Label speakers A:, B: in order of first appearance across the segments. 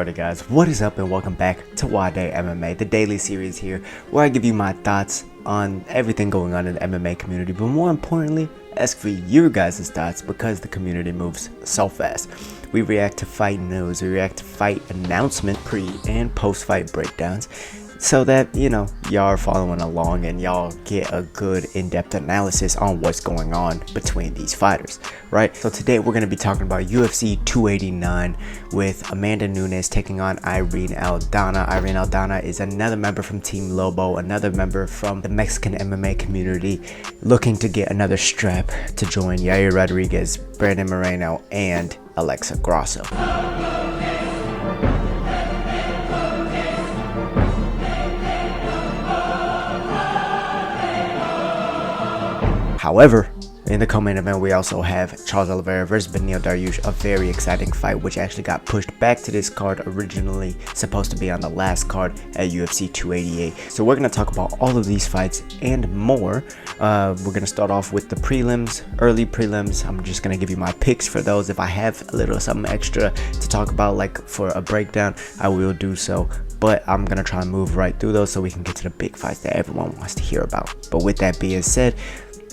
A: Alright guys, what is up and welcome back to Nwadei MMA, the daily series here where I give you my thoughts on everything going on in the MMA community, but more importantly, ask for your guys' thoughts because the community moves so fast. We react to fight news, we react to fight announcement, pre and post fight breakdowns, so that, you know, y'all are following along and y'all get a good in-depth analysis on what's going on between these fighters, right? So today we're going to be talking about UFC 289 with Amanda Nunes taking on Irene Aldana. Irene Aldana is another member from Team Lobo, another member from the Mexican MMA community, looking to get another strap to join Yair Rodriguez, Brandon Moreno, and Alexa Grasso. However, in the co-main event, we also have Charles Oliveira versus Beneil Dariush, a very exciting fight, which actually got pushed back to this card, originally supposed to be on the last card at UFC 288. So we're going to talk about all of these fights and more. We're going to start off with the prelims, early prelims. I'm just going to give you my picks for those. If I have a little something extra to talk about, like for a breakdown, I will do so. But I'm going to try and move right through those so we can get to the big fights that everyone wants to hear about. But with that being said,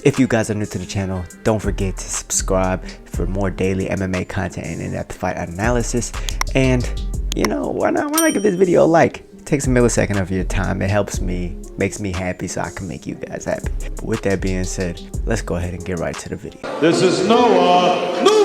A: if you guys are new to the channel, don't forget to subscribe for more daily MMA content and in-depth fight analysis. And, you know, why not give this video a like? It takes a millisecond of your time. It helps me, makes me happy, so I can make you guys happy. But with that being said, let's go ahead and get right to the video.
B: This is Nwadei!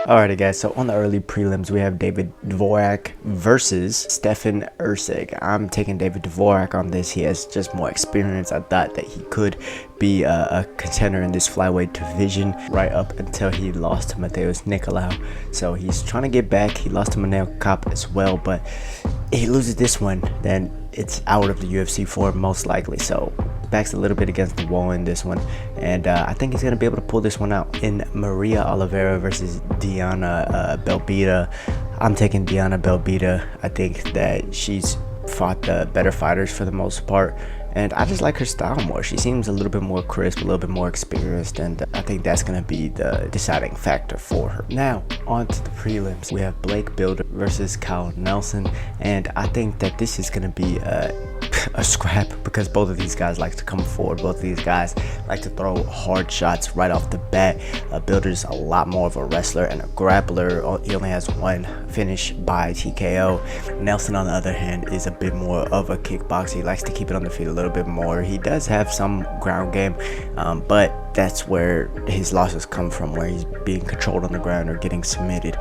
A: Alrighty guys, so on the early prelims we have David Dvorak versus Stefan Erceg. I'm taking David Dvorak on this. He has just more experience. I thought that he could be a contender in this flyweight division right up until he lost to Matheus Nicolau. So he's trying to get back. He lost to Manel Kape as well, but if he loses this one, then it's out of the UFC for most likely. So backs a little bit against the wall in this one, and I think he's gonna be able to pull this one out. In Maria Oliveira versus Diana Belbita, I'm taking Diana Belbita. I think that she's fought the better fighters for the most part, and I just like her style more. She seems a little bit more crisp, a little bit more experienced, and I think that's going to be the deciding factor for her. Now, on to the prelims. We have Blake Bilder versus Kyle Nelson, and I think that this is going to be a scrap because both of these guys like to come forward. Both of these guys like to throw hard shots right off the bat. Bilder's a lot more of a wrestler and a grappler. He only has one finish by TKO. Nelson, on the other hand, is a bit more of a kickboxer. He likes to keep it on the feet a little bit more. He does have some ground game, but that's where his losses come from, where he's being controlled on the ground or getting submitted.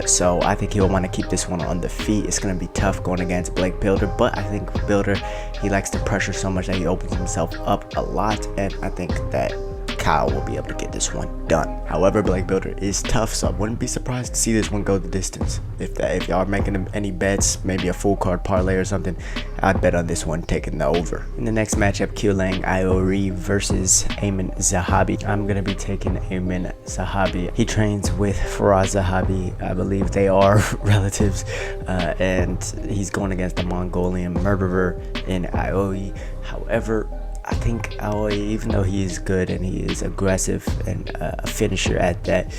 A: So I think he'll want to keep this one on the feet. It's going to be tough going against Blake Bilder, but I think Bilder, he likes to pressure so much that he opens himself up a lot, and I think that Kyle will be able to get this one done. However, Blake Bilder is tough, so I wouldn't be surprised to see this one go the distance. If y'all are making any bets, maybe a full card parlay or something, I'd bet on this one taking the over. In the next matchup, Keelan Iori versus Ayman Zahabi. I'm gonna be taking Ayman Zahabi. He trains with Faraz Zahabi. I believe they are relatives, and he's going against the Mongolian murderer in Iori. However, I think Aoi, even though he is good and he is aggressive and a finisher at that,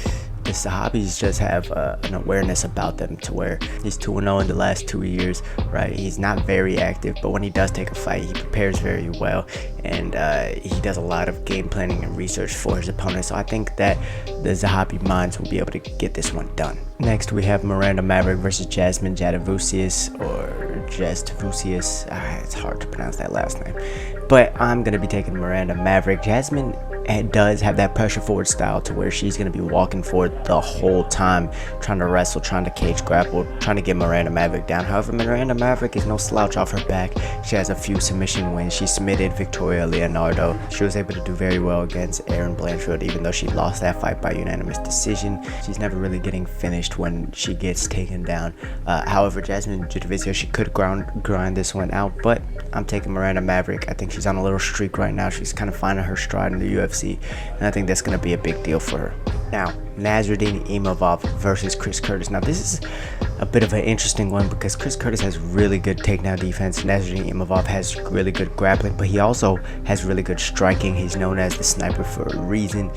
A: the Zahabis just have an awareness about them to where he's 2-0 in the last 2 years, right? He's not very active, but when he does take a fight, he prepares very well, and he does a lot of game planning and research for his opponent. So I think that the Zahabi minds will be able to get this one done. Next, we have Miranda Maverick versus Jasmine Jadavusius, or Jadavusius. It's hard to pronounce that last name, but I'm gonna be taking Miranda Maverick. Jasmine does have that pressure forward style to where she's going to be walking forward the whole time, trying to wrestle, trying to cage grapple, trying to get Miranda Maverick down. However, Miranda Maverick is no slouch off her back. She has a few submission wins. She submitted Victoria Leonardo. She was able to do very well against Erin Blanchfield, even though she lost that fight by unanimous decision. She's never really getting finished when she gets taken down. However, Jasmine Judavizio, she could grind this one out, but I'm taking Miranda Maverick. I think she's on a little streak right now. She's kind of finding her stride in the UFC, and I think that's going to be a big deal for her. Now, Nassourdine Imavov versus Chris Curtis. Now, this is a bit of an interesting one because Chris Curtis has really good takedown defense. Nassourdine Imavov has really good grappling, but he also has really good striking. He's known as the sniper for a reason.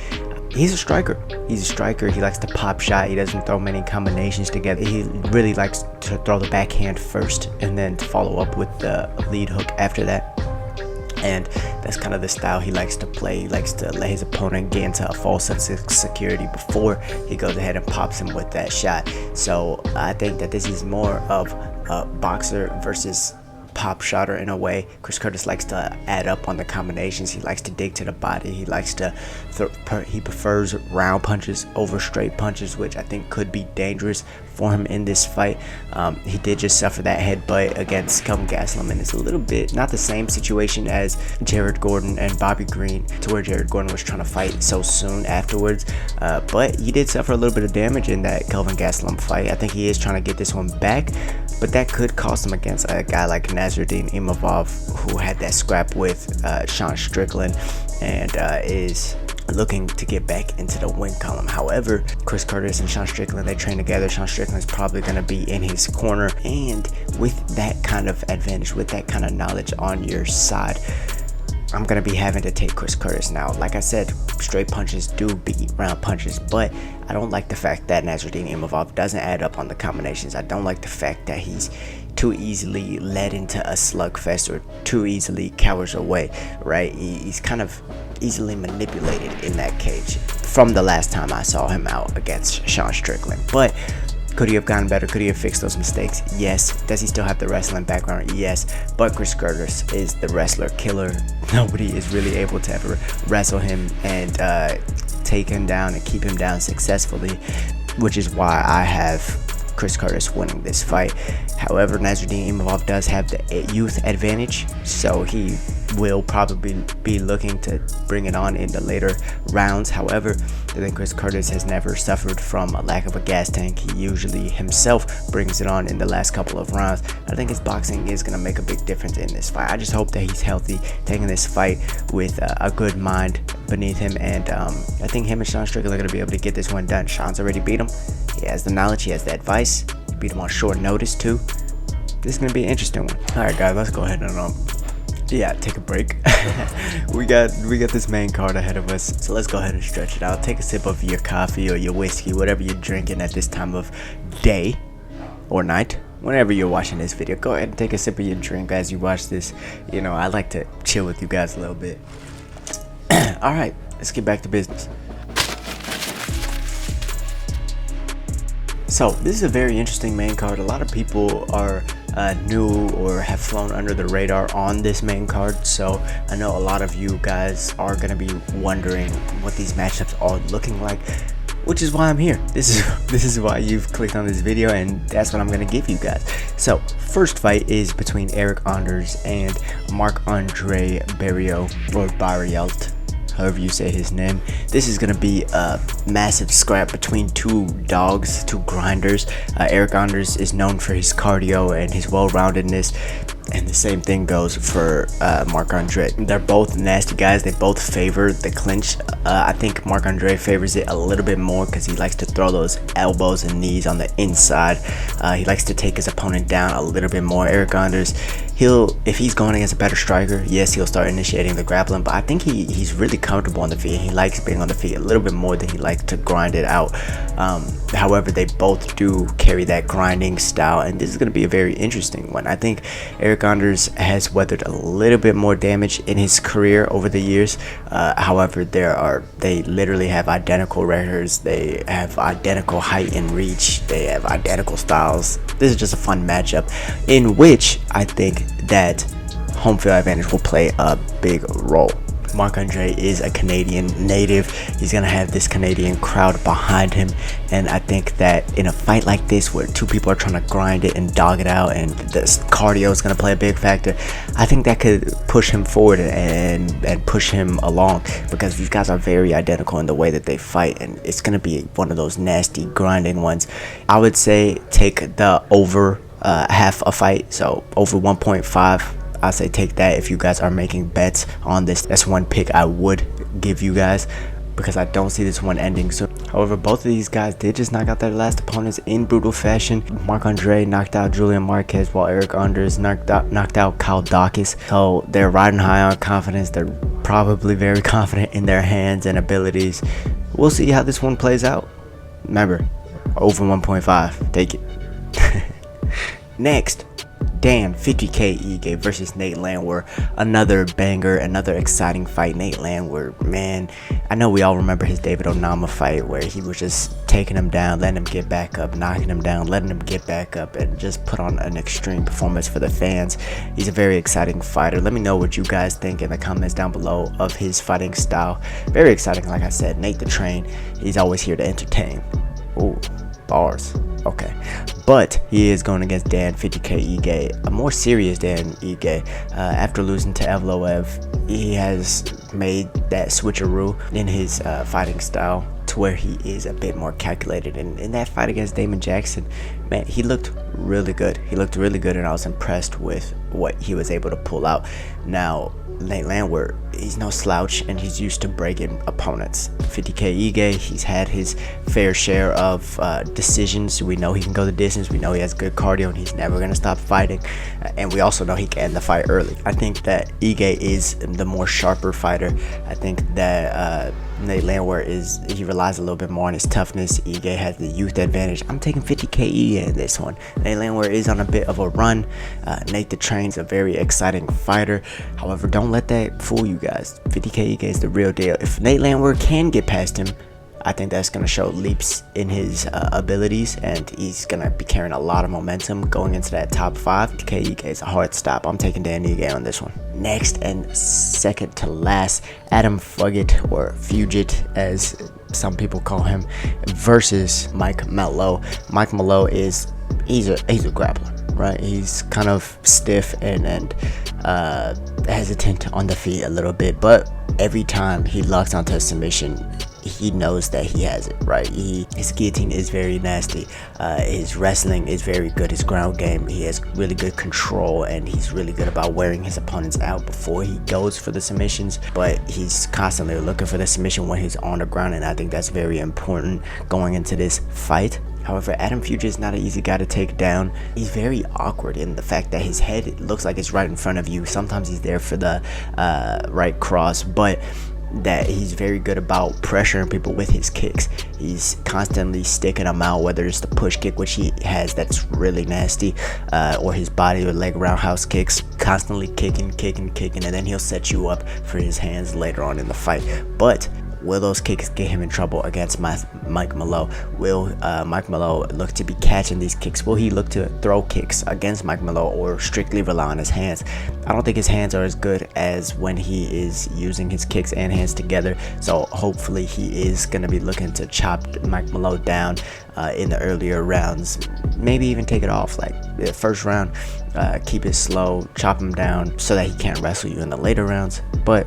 A: He's a striker. He's a striker. He likes to pop shot. He doesn't throw many combinations together. He really likes to throw the backhand first and then to follow up with the lead hook after that. And that's kind of the style he likes to play. He likes to let his opponent get into a false sense of security before he goes ahead and pops him with that shot. So I think that this is more of a boxer versus pop shotter in a way. Chris Curtis likes to add up on the combinations. He likes to dig to the body. He likes to he prefers round punches over straight punches, which I think could be dangerous for him in this fight. He did just suffer that headbutt against Kelvin Gastelum, and it's a little bit not the same situation as Jared Gordon and Bobby Green, to where Jared Gordon was trying to fight so soon afterwards, but he did suffer a little bit of damage in that Kelvin Gastelum fight. I think he is trying to get this one back, but that could cost him against a guy like Nassourdine Imavov, who had that scrap with Sean Strickland and is looking to get back into the win column. However, Chris Curtis and Sean Strickland, they train together. Sean Strickland is probably going to be in his corner, and with that kind of advantage, with that kind of knowledge on your side, I'm going to be having to take Chris Curtis. Now, like I said, straight punches do beat round punches, but I don't like the fact that Nassourdine Imavov doesn't add up on the combinations. I don't like the fact that he's too easily led into a slugfest or too easily cowers away, right? He's kind of easily manipulated in that cage from the last time I saw him out against Sean Strickland. But could he have gotten better? Could he have fixed those mistakes? Yes. Does he still have the wrestling background? Yes. But Chris Curtis is the wrestler killer. Nobody is really able to ever wrestle him and take him down and keep him down successfully, which is why I have Chris Curtis winning this fight. However, Nassourdine Imavov does have the youth advantage, so he will probably be looking to bring it on in the later rounds. However, I think Chris Curtis has never suffered from a lack of a gas tank. He usually himself brings it on in the last couple of rounds. I think his boxing is going to make a big difference in this fight. I just hope that he's healthy, taking this fight with a good mind beneath him, and I think him and Sean Strickland are going to be able to get this one done. Sean's already beat him. He has the knowledge, he has the advice. He beat him on short notice too. This is going to be an interesting one. Alright guys, let's go ahead and take a break. we got this main card ahead of us, so let's go ahead and stretch it out. Take a sip of your coffee or your whiskey, whatever you're drinking at this time of day or night. Whenever you're watching this video, go ahead and take a sip of your drink as you watch this. You know, I like to chill with you guys a little bit. Alright, let's get back to business. So this is a very interesting main card. A lot of people are new or have flown under the radar on this main card, so I know a lot of you guys are going to be wondering what these matchups are looking like, which is why I'm here. This is why you've clicked on this video, and that's what I'm going to give you guys. So first fight is between Eryk Aldana and Marc-Andre Barriault, or Barriault, however you say his name. This is going to be a massive scrap between two dogs, two grinders. Eryk Aldana is known for his cardio and his well-roundedness, and the same thing goes for Marc-Andre. They're both nasty guys. They both favor the clinch. I think Marc-Andre favors it a little bit more because he likes to throw those elbows and knees on the inside. He likes to take his opponent down a little bit more. Eryk Aldana, if he's going against a better striker, yes, he'll start initiating the grappling, but I think he's really comfortable on the feet. He likes being on the feet a little bit more than he likes to grind it out. However, they both do carry that grinding style, and this is going to be a very interesting one. I think Eryk Aldana has weathered a little bit more damage in his career over the years. However, they literally have identical records. They have identical height and reach. They have identical styles. This is just a fun matchup in which I think that home field advantage will play a big role. Marc-Andre is a Canadian native. He's gonna have this Canadian crowd behind him, and I think that in a fight like this where two people are trying to grind it and dog it out, and this cardio is gonna play a big factor, I think that could push him forward and push him along, because these guys are very identical in the way that they fight, and it's gonna be one of those nasty grinding ones. I would say take the over half a fight, so over 1.5. I say take that if you guys are making bets on this. That's one pick I would give you guys, because I don't see this one ending soon. However, both of these guys did just knock out their last opponents in brutal fashion. Marc-Andre knocked out Julian Marquez, while Eryk Anders knocked out Kyle Dawkins. So they're riding high on confidence. They're probably very confident in their hands and abilities. We'll see how this one plays out. Remember, over 1.5. Take it. Next, Dan 50K Ige versus Nate Landwehr. Another banger, another exciting fight. Nate Landwehr, man, I know we all remember his David Onama fight where he was just taking him down, letting him get back up, knocking him down, letting him get back up, and just put on an extreme performance for the fans. He's a very exciting fighter. Let me know what you guys think in the comments down below of his fighting style. Very exciting, like I said. Nate the Train, he's always here to entertain. Ooh, bars. Okay, but he is going against Dan 50K Ige, a more serious Dan Ige. After losing to Evloev, he has made that switcheroo in his fighting style to where he is a bit more calculated. And in that fight against Damon Jackson, man, he looked really good. He looked really good, and I was impressed with what he was able to pull out. Now, Nate Landwehr, he's no slouch, and he's used to breaking opponents. 50K Ige, he's had his fair share of decisions. We know he can go the distance. We know he has good cardio, and he's never going to stop fighting. And we also know he can end the fight early. I think that Ige is the more sharper fighter. I think that Nate Landwehr he relies a little bit more on his toughness. Ige has the youth advantage. I'm taking 50K Ige in this one. Nate Landwehr is on a bit of a run. Nate the Train's a very exciting fighter. However, don't let that fool you guys. 50K Ige is the real deal. If Nate Landwehr can get past him, I think that's going to show leaps in his abilities, and he's going to be carrying a lot of momentum going into that top 5. 50K Ige is a hard stop. I'm taking Dan Ige on this one. Next and second to last, Adam Fugitt, or Fugitt as some people call him, versus Mike Malott. Mike Malott he's a grappler, right? He's kind of stiff and hesitant on the feet a little bit, but every time he locks onto a submission, he knows that he has it, right? His guillotine is very nasty. His wrestling is very good. His ground game, he has really good control, and he's really good about wearing his opponents out before he goes for the submissions. But he's constantly looking for the submission when he's on the ground, and I think that's very important going into this fight. However, Adam Fugitt is not an easy guy to take down. He's very awkward in the fact that his head looks like it's right in front of you. Sometimes he's there for the right cross, but that he's very good about pressuring people with his kicks. He's constantly sticking them out, whether it's the push kick, which he has that's really nasty, or his body or leg roundhouse kicks, constantly kicking, and then he'll set you up for his hands later on in the fight. But will those kicks get him in trouble against Mike Malott? Will Mike Malott look to be catching these kicks? Will he look to throw kicks against Mike Malott, or strictly rely on his hands? I don't think his hands are as good as when he is using his kicks and hands together. So hopefully he is going to be looking to chop Mike Malott down in the earlier rounds. Maybe even take it off, like the first round, keep it slow, chop him down so that he can't wrestle you in the later rounds. But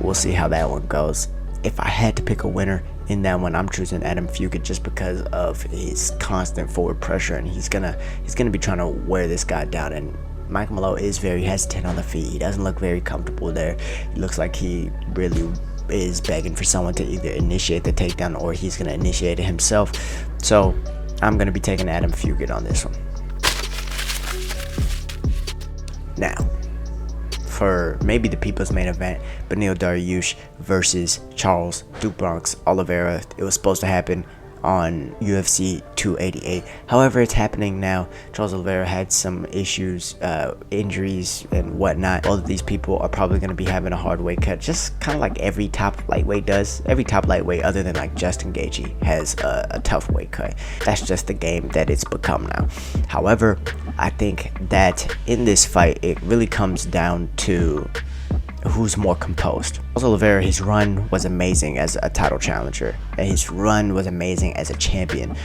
A: we'll see how that one goes. If I had to pick a winner in that one, I'm choosing Adam Fugitt just because of his constant forward pressure, and he's gonna be trying to wear this guy down. And Mike Malott is very hesitant on the feet. He doesn't look very comfortable there. He looks like he really is begging for someone to either initiate the takedown, or he's gonna initiate it himself. So I'm gonna be taking Adam Fugitt on this one. Now, for maybe the people's main event, Beneil Dariush versus Charles Oliveira. It was supposed to happen on UFC 288. However, it's happening now. Charles Oliveira had some issues, injuries and whatnot. Both of these people are probably going to be having a hard weight cut, just kind of like every top lightweight does. Every top lightweight other than like Justin Gaethje has a tough weight cut. That's just the game that it's become now. However, I think that in this fight, it really comes down to who's more composed. Charles Oliveira, his run was amazing as a title challenger, and his run was amazing as a champion.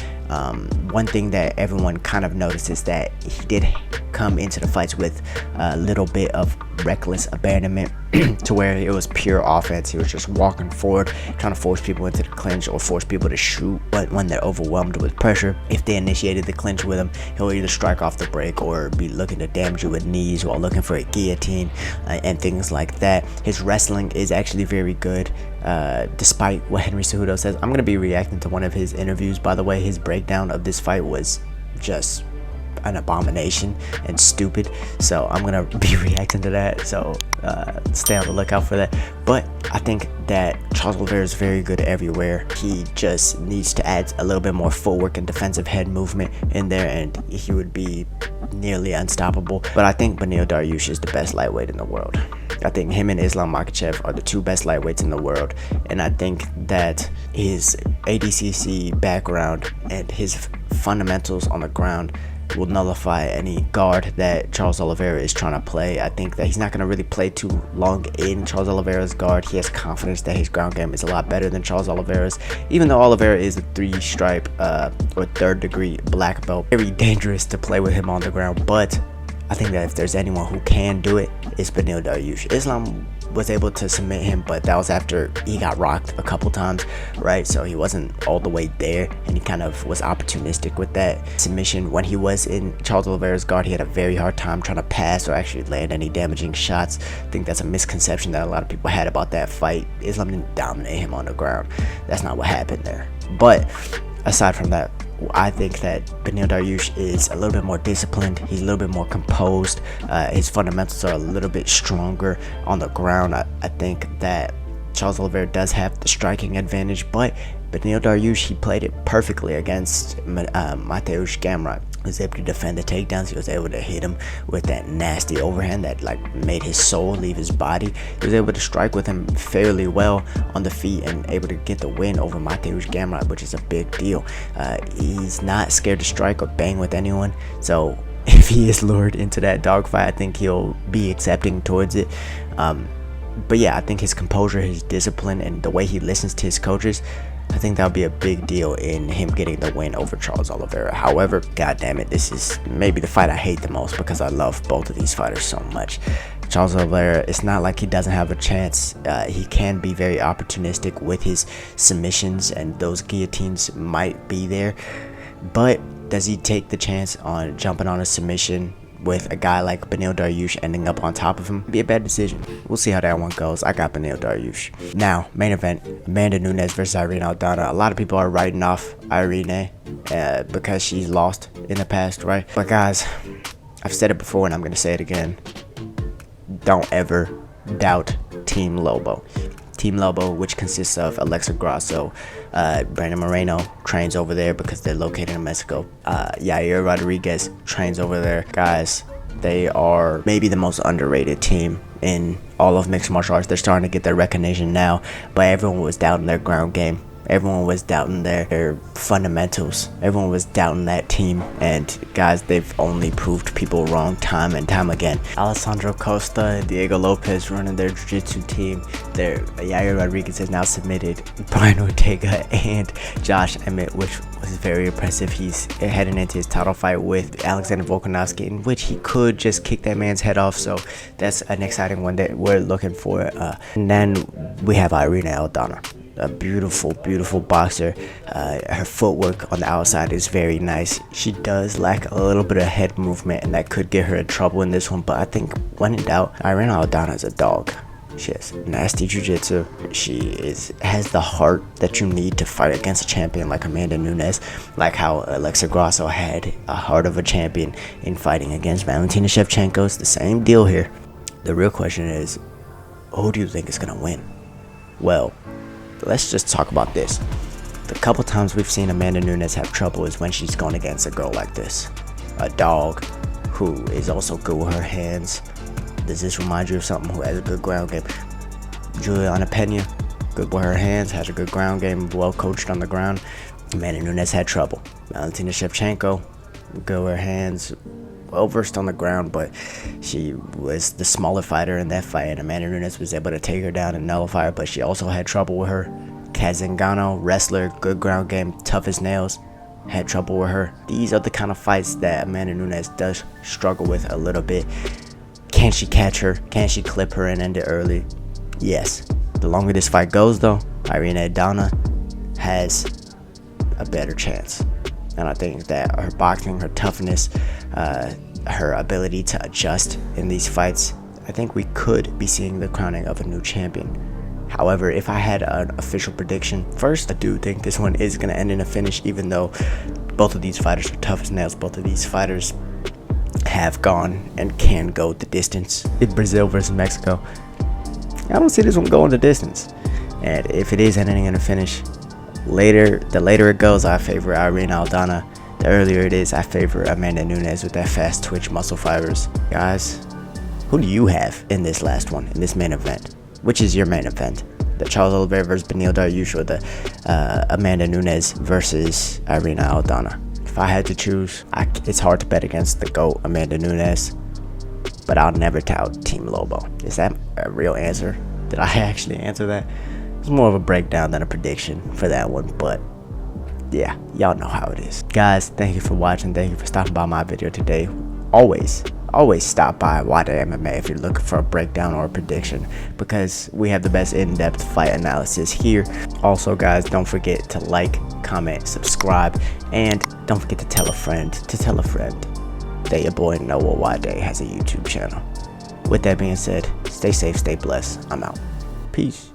A: One thing that everyone kind of noticed is that he did come into the fights with a little bit of reckless abandonment to where it was pure offense. He was just walking forward, trying to force people into the clinch or force people to shoot. But when they're overwhelmed with pressure, if they initiated the clinch with him, he'll either strike off the break or be looking to damage you with knees while looking for a guillotine and things like that. His wrestling is actually very good, despite what Henry Cejudo says. I'm going to be reacting to one of his interviews, by the way. His breakdown of this fight was just an abomination and stupid, so I'm gonna be reacting to that, so stay on the lookout for that. But I think that Charles Oliveira is very good everywhere. He just needs to add a little bit more footwork and defensive head movement in there, and he would be nearly unstoppable. But I think Beneil Dariush is the best lightweight in the world. I think him and Islam Makhachev are the two best lightweights in the world, and I think that his ADCC background and his fundamentals on the ground will nullify any guard that Charles Oliveira is trying to play. I think that he's not going to really play too long in Charles Oliveira's guard. He has confidence that his ground game is a lot better than Charles Oliveira's, even though Oliveira is a 3-stripe or 3rd-degree black belt. Very dangerous to play with him on the ground, but I think that if there's anyone who can do it, it's Beneil Dariush. Islam was able to submit him, but that was after he got rocked a couple times, right? So he wasn't all the way there, and he kind of was opportunistic with that submission. When he was in Charles Oliveira's guard, he had a very hard time trying to pass or actually land any damaging shots. I think that's a misconception that a lot of people had about that fight. Islam didn't dominate him on the ground. That's not what happened there. But aside from that, I think that Beneil Dariush is a little bit more disciplined. He's a little bit more composed. His fundamentals are a little bit stronger on the ground. I think that Charles Oliveira does have the striking advantage, but Beneil Dariush, he played it perfectly against Mateusz Gamrot. He was able to defend the takedowns. He was able to hit him with that nasty overhand that made his soul leave his body. He was able to strike with him fairly well on the feet and able to get the win over Mateusz Gamrot, which is a big deal. He's not scared to strike or bang with anyone, so if he is lured into that dogfight, I think he'll be accepting towards it. But yeah, I think his composure, his discipline, and the way he listens to his coaches, I think that'll be a big deal in him getting the win over Charles Oliveira. However, god damn it, this is maybe the fight I hate the most because I love both of these fighters so much. Charles Oliveira, it's not like he doesn't have a chance. He can be very opportunistic with his submissions, and those guillotines might be there. But does he take the chance on jumping on a submission with a guy like Beneil Dariush ending up on top of him? Be a bad decision. We'll see how that one goes. I got Beneil Dariush. Now, main event, Amanda Nunes versus Irene Aldana. A lot of people are writing off Irene because she's lost in the past, right? But guys, I've said it before and I'm going to say it again. Don't ever doubt Team Lobo. Team Lobo, which consists of Alexa Grasso, Brandon Moreno trains over there because they're located in Mexico. Yair Rodriguez trains over there. Guys, they are maybe the most underrated team in all of mixed martial arts. They're starting to get their recognition now, but everyone was doubting their ground game. Everyone was doubting their fundamentals. Everyone was doubting that team. And guys, they've only proved people wrong time and time again. Alessandro Costa and Diego Lopez running their jiu-jitsu team. Yair Rodriguez has now submitted Brian Ortega and Josh Emmett, which was very impressive. He's heading into his title fight with Alexander Volkanovski, in which he could just kick that man's head off. So that's an exciting one that we're looking for. And then we have Irene Aldana. A beautiful, beautiful boxer. Her footwork on the outside is very nice. She does lack a little bit of head movement, and that could get her in trouble in this one. But I think when in doubt, Irene Aldana is a dog. She has nasty jiu-jitsu. She has the heart that you need to fight against a champion like Amanda Nunes, like how Alexa Grasso had a heart of a champion in fighting against Valentina Shevchenko. It's the same deal here. The real question is, who do you think is going to win? Well, let's just talk about this. The couple times we've seen Amanda Nunes have trouble is when she's going against a girl like this. A dog who is also good with her hands. Does this remind you of something who has a good ground game? Juliana Pena, good with her hands, has a good ground game, well coached on the ground. Amanda Nunes had trouble. Valentina Shevchenko, good with her hands, well versed on the ground, but she was the smaller fighter in that fight, and Amanda Nunes was able to take her down and nullify her, but she also had trouble with her. Kazangano, wrestler, good ground game, tough as nails, had trouble with her. These are the kind of fights that Amanda Nunes does struggle with a little bit. Can she catch her? Can she clip her and end it early? Yes. The longer this fight goes, though, Irene Aldana has a better chance. And I think that her boxing, her toughness, her ability to adjust in these fights, I think we could be seeing the crowning of a new champion. However, if I had an official prediction, first, I do think this one is going to end in a finish, even though both of these fighters are tough as nails. Both of these fighters have gone and can go the distance. In Brazil versus Mexico, I don't see this one going the distance. And if it is ending in a finish, the later it goes, I favor Irene Aldana. The earlier it is, I favor Amanda Nunes with that fast twitch muscle fibers. Guys, who do you have in this last one, in this main event? Which is your main event? The Charles Oliveira versus Beneil Dariush, or the Amanda Nunes versus Irene Aldana? If I had to choose, it's hard to bet against the GOAT, Amanda Nunes, but I'll never tout Team Lobo. Is that a real answer? Did I actually answer that? It's more of a breakdown than a prediction for that one, but yeah, y'all know how it is. Guys, thank you for watching. Thank you for stopping by my video today. Always stop by Nwadei MMA if you're looking for a breakdown or a prediction, because we have the best in-depth fight analysis here. Also, guys, don't forget to like, comment, subscribe, and don't forget to tell a friend that your boy Nwadei has a YouTube channel. With that being said, stay safe, stay blessed. I'm out. Peace.